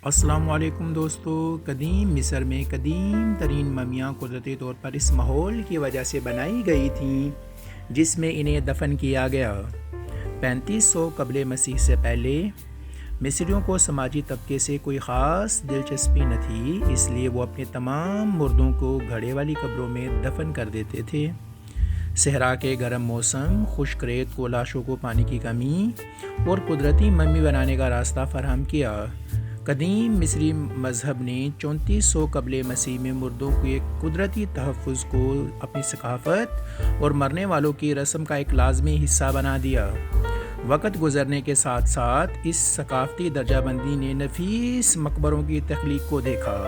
السلام علیکم دوستو۔ قدیم مصر میں قدیم ترین ممیاں قدرتی طور پر اس ماحول کی وجہ سے بنائی گئی تھیں جس میں انہیں دفن کیا گیا۔ 3500 قبل مسیح سے پہلے مصریوں کو سماجی طبقے سے کوئی خاص دلچسپی نہ تھی، اس لیے وہ اپنے تمام مردوں کو گھڑے والی قبروں میں دفن کر دیتے تھے۔ صحرا کے گرم موسم، خشک ریت کو لاشوں کو پانی کی کمی اور قدرتی ممی بنانے کا راستہ فراہم کیا۔ قدیم مصری مذہب نے 3400 قبل مسیح میں مردوں کے قدرتی تحفظ کو اپنی ثقافت اور مرنے والوں کی رسم کا ایک لازمی حصہ بنا دیا۔ وقت گزرنے کے ساتھ ساتھ اس ثقافتی درجہ بندی نے نفیس مقبروں کی تخلیق کو دیکھا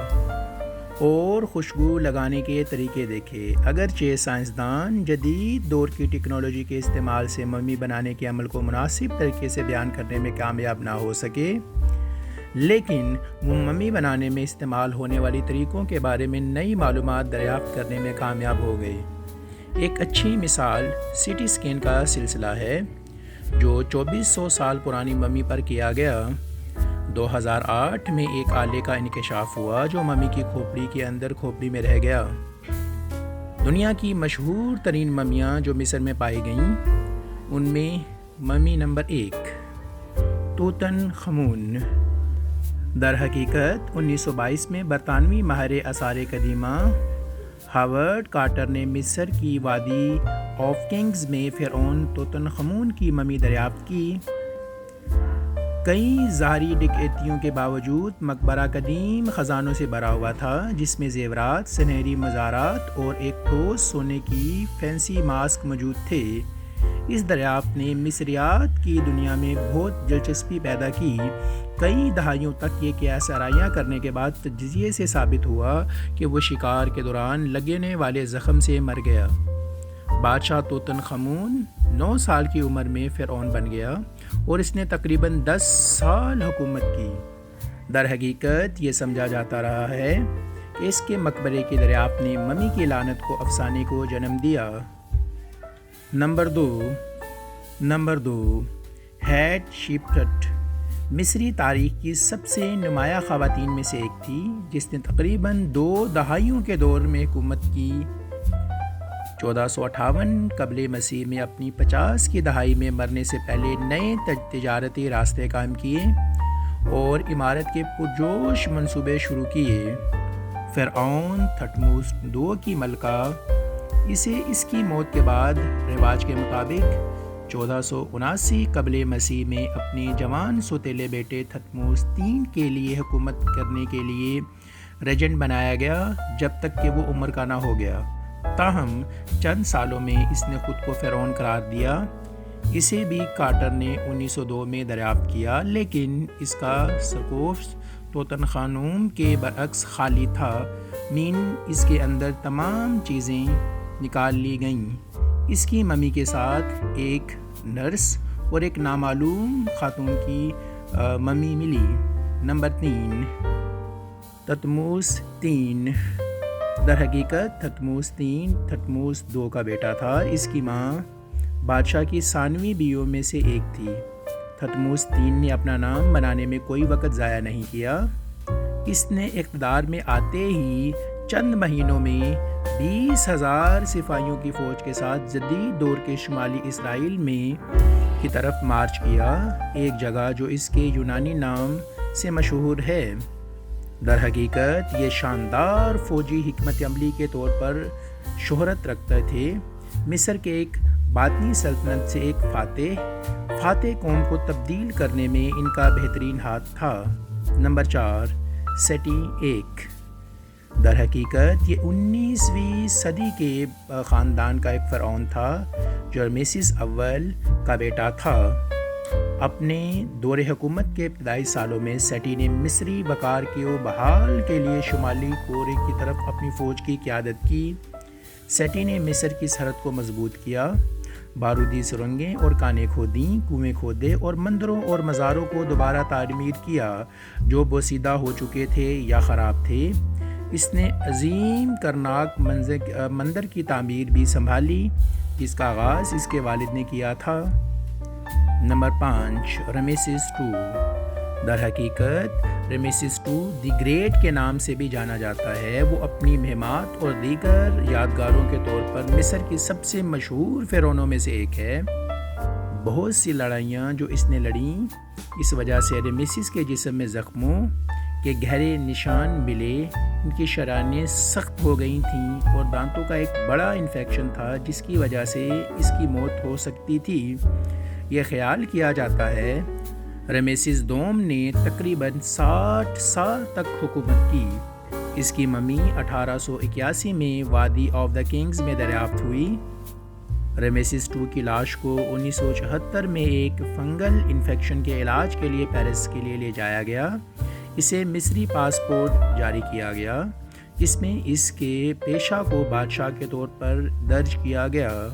اور خوشبو لگانے کے طریقے دیکھے۔ اگرچہ سائنسدان جدید دور کی ٹیکنالوجی کے استعمال سے ممی بنانے کے عمل کو مناسب طریقے سے بیان کرنے میں کامیاب نہ ہو سکے، لیکن وہ ممی بنانے میں استعمال ہونے والی طریقوں کے بارے میں نئی معلومات دریافت کرنے میں کامیاب ہو گئے۔ ایک اچھی مثال سی ٹی اسکین کا سلسلہ ہے جو 2400 سال پرانی ممی پر کیا گیا۔ 2008 میں ایک آلے کا انکشاف ہوا جو ممی کی کھوپڑی کے اندر کھوپڑی میں رہ گیا۔ دنیا کی مشہور ترین ممیاں جو مصر میں پائی گئیں ان میں ممی نمبر 1 توتن خمون۔ در حقیقت 1922 میں برطانوی ماہر آثار قدیمہ ہاورڈ کارٹر نے مصر کی وادی آف کنگز میں فرعون توتن خمون کی ممی دریافت کی۔ کئی ظاہری ڈکیتیوں کے باوجود مقبرہ قدیم خزانوں سے بھرا ہوا تھا، جس میں زیورات، سنہری مزارات اور ایک ٹھوس سونے کی فینسی ماسک موجود تھے۔ اس دریافت نے مصریات کی دنیا میں بہت دلچسپی پیدا کی۔ کئی دہائیوں تک یہ قیاس آرائیاں کرنے کے بعد تجزیے سے ثابت ہوا کہ وہ شکار کے دوران لگنے والے زخم سے مر گیا۔ بادشاہ توتن خمون 9 سال کی عمر میں فرعون بن گیا اور اس نے تقریباً 10 سال حکومت کی۔ در حقیقت یہ سمجھا جاتا رہا ہے کہ اس کے مقبرے کی دریافت نے ممی کی لعنت کو افسانے کو جنم دیا۔ نمبر 2 ہیٹ شیپٹٹ مصری تاریخ کی سب سے نمایاں خواتین میں سے ایک تھی، جس نے تقریباً 2 دہائیوں کے دور میں حکومت کی۔ 1458 قبل مسیح میں اپنی 50 کی دہائی میں مرنے سے پہلے نئے تجارتی راستے قائم کیے اور عمارت کے پرجوش منصوبے شروع کیے۔ فرعون تھٹموس II کی ملکہ اسے اس کی موت کے بعد رواج کے مطابق 1479 قبل مسیح میں اپنے جوان سوتیلے بیٹے تھٹموس III کے لیے حکومت کرنے کے لیے ریجنٹ بنایا گیا جب تک کہ وہ عمر کا نہ ہو گیا۔ تاہم چند سالوں میں اس نے خود کو فرعون قرار دیا۔ اسے بھی کارٹر نے 1902 میں دریافت کیا، لیکن اس کا سرکوف توتن خانوم کے برعکس خالی تھا، اس کے اندر تمام چیزیں نکال لی گئیں۔ اس کی ممی کے ساتھ ایک نرس اور ایک نامعلوم خاتون کی ممی ملی۔ Number 3 تھٹموس III۔ در حقیقت تھٹموس II کا بیٹا تھا۔ اس کی ماں بادشاہ کی ثانوی بیویوں میں سے ایک تھی۔ تھٹموس III نے اپنا نام بنانے میں کوئی وقت ضائع نہیں کیا۔ اس نے اقتدار میں آتے ہی چند مہینوں میں 20,000 سپاہیوں کی فوج کے ساتھ جدید دور کے شمالی اسرائیل کی طرف مارچ کیا، ایک جگہ جو اس کے یونانی نام سے مشہور ہے۔ در حقیقت یہ شاندار فوجی حکمت عملی کے طور پر شہرت رکھتے تھے۔ مصر کے ایک باطنی سلطنت سے ایک فاتح قوم کو تبدیل کرنے میں ان کا بہترین ہاتھ تھا۔ Number 4 city I۔ در حقیقت یہ 19ویں صدی کے خاندان کا ایک فرعون تھا جو رمیسس اول کا بیٹا تھا۔ اپنے دور حکومت کے ابتدائی سالوں میں سیٹی نے مصری وقار کو بحال کے لیے شمالی کورے کی طرف اپنی فوج کی قیادت کی۔ سیٹی نے مصر کی سرحد کو مضبوط کیا، بارودی سرنگیں اور کانیں کھودیں، کنویں کھودے اور مندروں اور مزاروں کو دوبارہ تعمیر کیا جو بوسیدہ ہو چکے تھے یا خراب تھے۔ اس نے عظیم کرناک مندر کی تعمیر بھی سنبھالی جس کا آغاز اس کے والد نے کیا تھا۔ Number 5 رمیسس II۔ در حقیقت رمیسیس II دی گریٹ کے نام سے بھی جانا جاتا ہے۔ وہ اپنی مہمات اور دیگر یادگاروں کے طور پر مصر کی سب سے مشہور فرعونوں میں سے ایک ہے۔ بہت سی لڑائیاں جو اس نے لڑیں، اس وجہ سے رمیسیس کے جسم میں زخموں کے گہرے نشان ملے۔ ان کی شرائینیں سخت ہو گئی تھیں اور دانتوں کا ایک بڑا انفیکشن تھا جس کی وجہ سے اس کی موت ہو سکتی تھی۔ یہ خیال کیا جاتا ہے رمیسیس II نے تقریباً 60 سال تک حکومت کی۔ اس کی ممی 1881 میں وادی آف دا کنگز میں دریافت ہوئی۔ رمیسیس II کی لاش کو 1974 میں ایک فنگل انفیکشن کے علاج کے لیے پیرس کے لیے لے جایا گیا۔ اسے مصری پاسپورٹ جاری کیا گیا جس میں اس کے پیشہ کو بادشاہ کے طور پر درج کیا گیا۔